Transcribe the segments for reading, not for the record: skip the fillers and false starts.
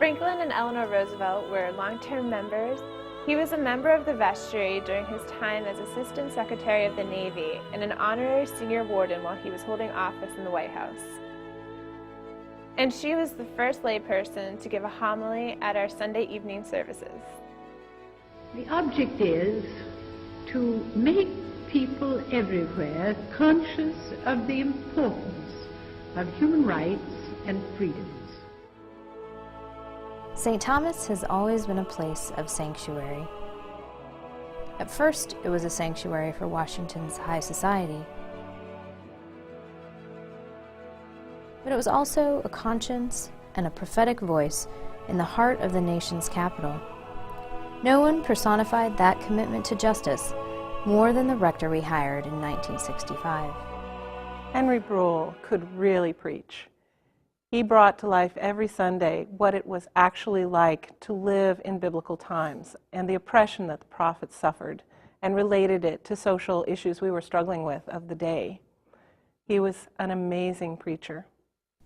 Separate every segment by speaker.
Speaker 1: Franklin and Eleanor Roosevelt were long-term members. He was a member of the vestry during his time as Assistant Secretary of the Navy and an honorary senior warden while he was holding office in the White House. And she was the first layperson to give a homily at our Sunday evening services.
Speaker 2: The object is to make people everywhere conscious of the importance of human rights and freedoms.
Speaker 3: St. Thomas has always been a place of sanctuary. At first, it was a sanctuary for Washington's high society. But it was also a conscience and a prophetic voice in the heart of the nation's capital. No one personified that commitment to justice more than the rector we hired in 1965.
Speaker 4: Henry Bruhl could really preach. He brought to life every Sunday what it was actually like to live in biblical times and the oppression that the prophets suffered, and related it to social issues we were struggling with of the day. He was an amazing preacher.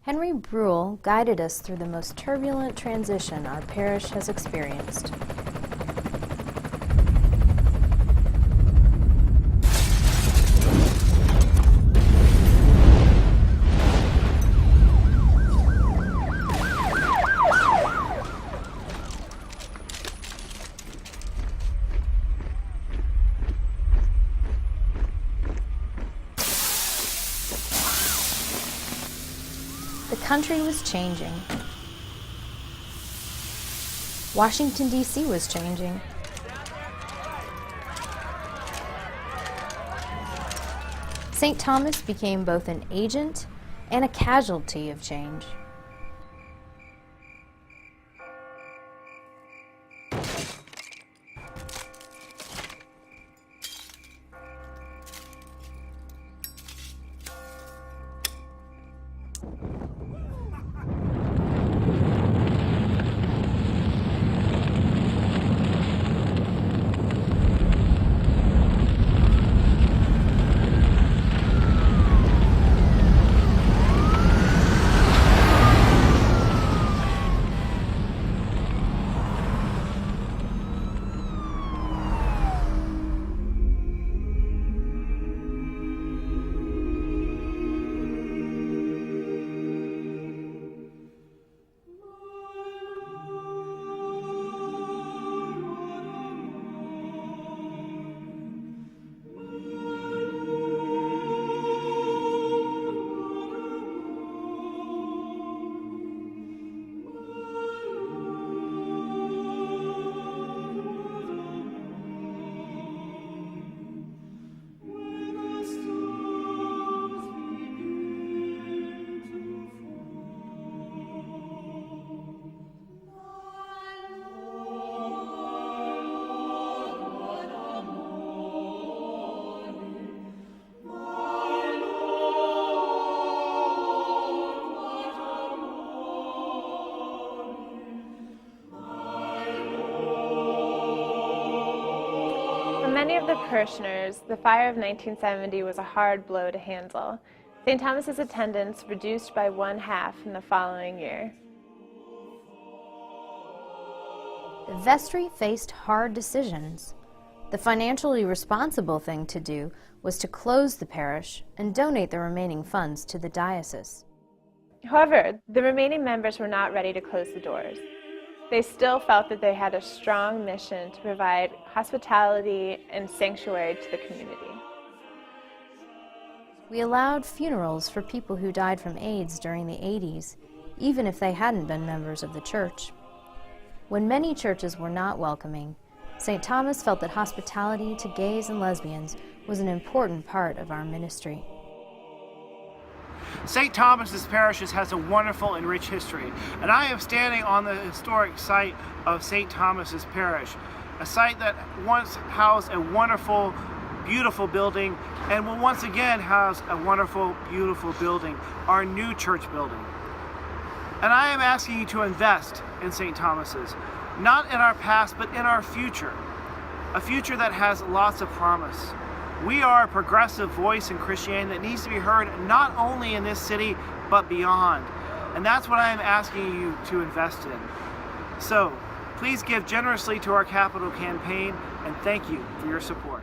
Speaker 3: Henry Bruhl guided us through the most turbulent transition our parish has experienced. The country was changing. Washington, D.C. was changing. St. Thomas became both an agent and a casualty of change.
Speaker 1: many of the parishioners, the fire of 1970 was a hard blow to handle. St. Thomas's attendance reduced by 1/2 in the following year.
Speaker 3: The vestry faced hard decisions. The financially responsible thing to do was to close the parish and donate the remaining funds to the diocese.
Speaker 1: However, the remaining members were not ready to close the doors. They still felt that they had a strong mission to provide hospitality and sanctuary to the community.
Speaker 3: We allowed funerals for people who died from AIDS during the 80s, even if they hadn't been members of the church. When many churches were not welcoming, St. Thomas felt that hospitality to gays and lesbians was an important part of our ministry.
Speaker 5: St. Thomas's Parish has a wonderful and rich history, and I am standing on the historic site of St. Thomas's Parish, a site that once housed a wonderful, beautiful building and will once again house a wonderful, beautiful building, our new church building. And I am asking you to invest in St. Thomas's, not in our past, but in our future, a future that has lots of promise. We are a progressive voice in Christianity that needs to be heard not only in this city, but beyond. And that's what I am asking you to invest in. So, please give generously to our capital campaign, and thank you for your support.